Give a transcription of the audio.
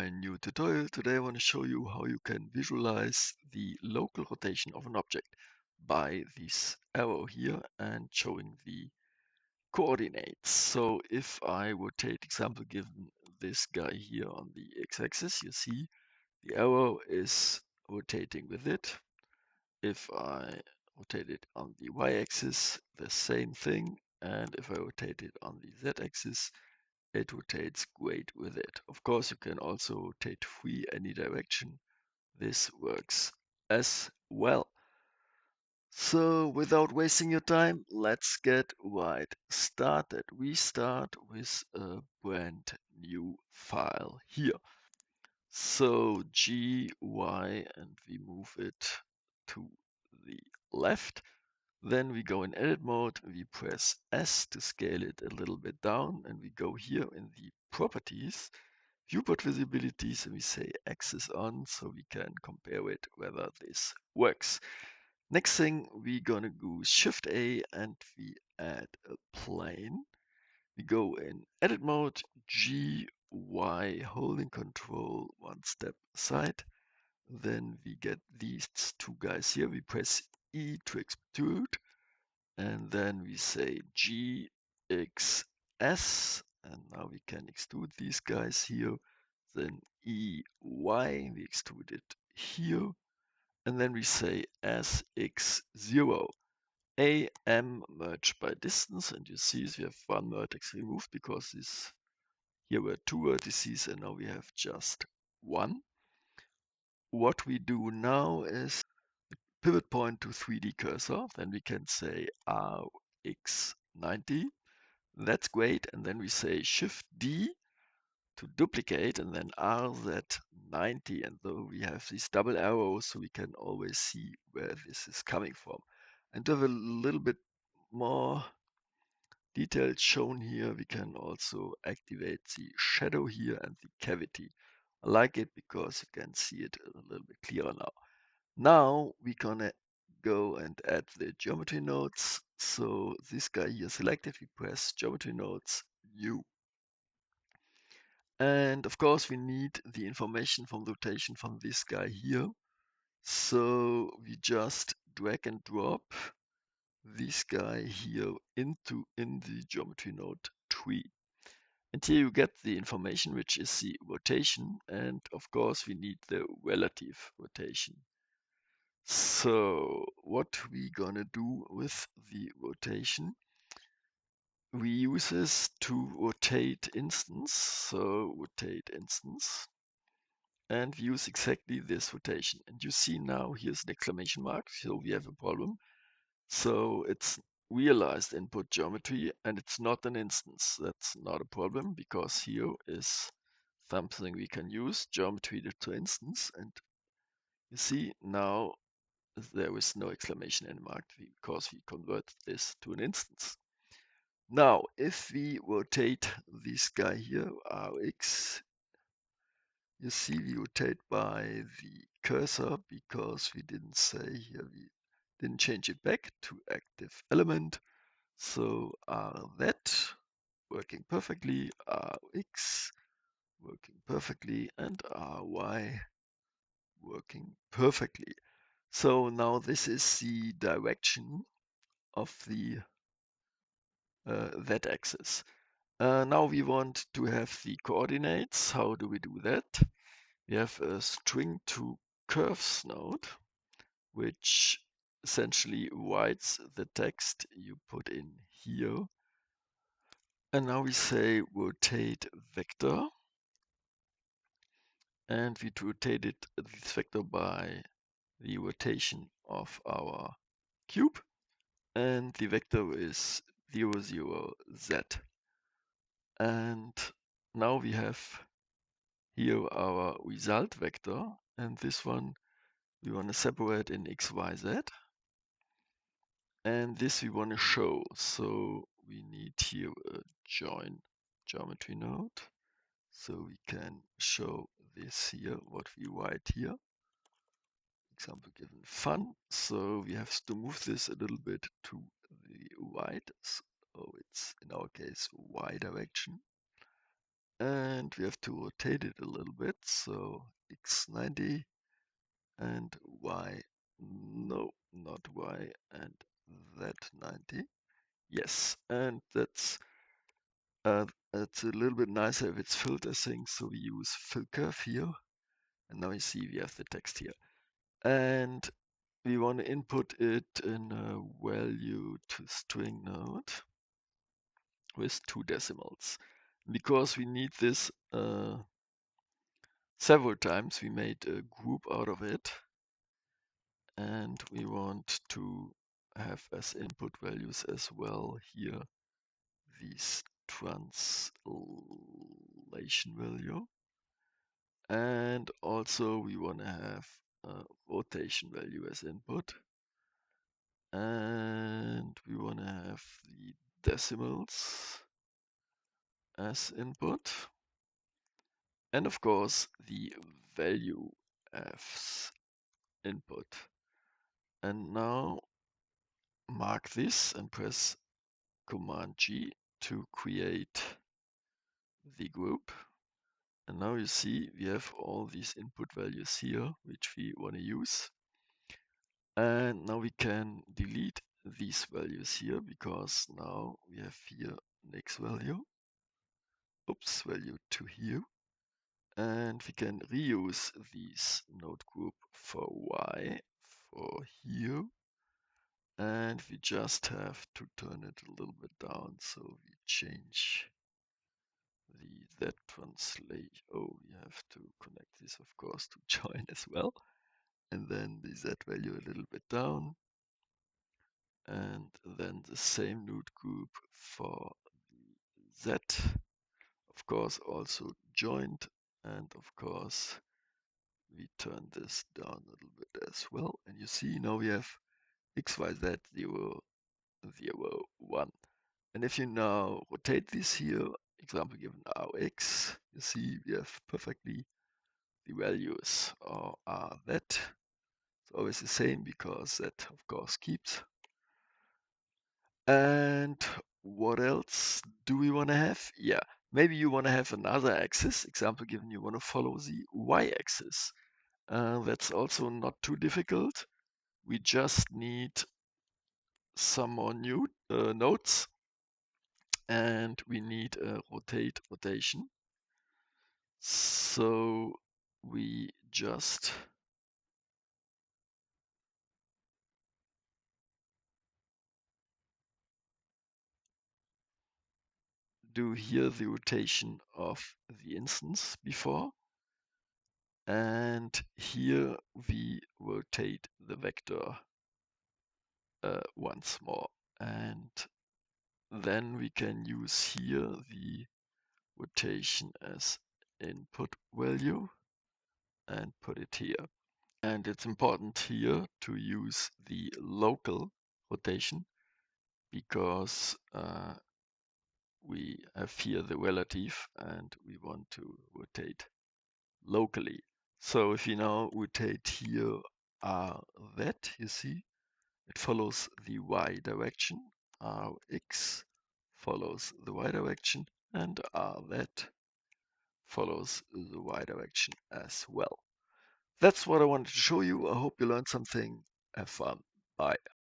my new tutorial. Today I want to show you how you can visualize the local rotation of an object by this arrow here and showing the coordinates. So if I rotate, example given this guy here on the x-axis, you see the arrow is rotating with it. If I rotate it on the y-axis, the same thing. And if I rotate it on the z-axis, it rotates great with it. Of course, you can also rotate free any direction. This works as well. So without wasting your time, let's get right started. We start with a brand new file here. So GY, and we move it to the left. Then we go in edit mode, we press S to scale it a little bit down, and we go here in the properties, viewport visibilities, and we say axis on, so we can compare it whether this works. Next thing, we're gonna go Shift A and we add a plane. We go in edit mode, G, Y, holding control one step aside. Then we get these two guys here. We press E to extrude, and then we say G, X, S, and now we can extrude these guys here. Then E, Y, we extrude it here, and then we say SX0. AM merge by distance, and you see we have one vertex removed because here were two vertices and now we have just one. What we do now is pivot point to 3D cursor, then we can say RX90. That's great, and then we say Shift D to duplicate, and then RZ90, and though we have these double arrows, so we can always see where this is coming from. And to have a little bit more details shown here, we can also activate the shadow here and the cavity. I like it because you can see it a little bit clearer now. Now we're gonna go and add the geometry nodes. So this guy here selected, we press geometry nodes, new. And of course we need the information from the rotation from this guy here. So we just drag and drop this guy here in the geometry node tree. And here you get the information, which is the rotation. And of course we need the relative rotation. So what we gonna do with the rotation? We use this to rotate instance. So rotate instance. And we use exactly this rotation. And you see now here's an exclamation mark. So we have a problem. So it's realized input geometry and it's not an instance. That's not a problem because here is something we can use, geometry to instance. And you see now there is no exclamation in mark because we convert this to an instance. Now, if we rotate this guy here, Rx, you see we rotate by the cursor because we didn't say here, we didn't change it back to active element. So that working perfectly, Rx working perfectly, and Ry working perfectly. So now this is the direction of the z-axis. Now we want to have the coordinates. How do we do that? We have a string to curves node, which essentially writes the text you put in here. And now we say rotate vector. And we rotate it, this vector by the rotation of our cube. And the vector is 0, 0, z. And now we have here our result vector, and this one we want to separate in x, y, z. And this we want to show, so we need here a join geometry node, so we can show this here, what we write here. Example given fun, so we have to move this a little bit to the right, so it's in our case y direction. and we have to rotate it a little bit. So x 90 and y, no, not y, and z 90. Yes, and that's it's a little bit nicer if it's filled, I think. So we use fill curve here, and now you see we have the text here. And we want to input it in a value to string node with 2 decimals. Because we need this several times, we made a group out of it, and we want to have as input values as well here these translation value, and also we want to have a rotation value as input, and we want to have the decimals as input, and of course the value as input. And now mark this and press Command G to create the group. And now you see we have all these input values here, which we want to use. And now we can delete these values here because now we have here next value. Oops, value to here. And we can reuse these node group for y for here. And we just have to turn it a little bit down. So we change the Z translation. Oh, we have to connect this, of course, to join as well. And then the Z value a little bit down. And then the same node group for the Z. Of course, also joined. And of course, we turn this down a little bit as well. And you see now we have XYZ 0, 0, 1. And if you now rotate this here, example given Rx, you see we have perfectly the values are that. It's always the same because that of course keeps. And what else do we want to have? Yeah, maybe you want to have another axis. Example given, you want to follow the y-axis. That's also not too difficult. We just need some more new nodes, and we need a rotation. So we just do here the rotation of the instance before, and here we rotate the vector once more, and then we can use here the rotation as input value and put it here. And it's important here to use the local rotation because we have here the relative and we want to rotate locally. So if you now rotate here that, you see, it follows the y direction, Rx follows the y direction, and that follows the y direction as well. That's what I wanted to show you. I hope you learned something. Have fun. Bye.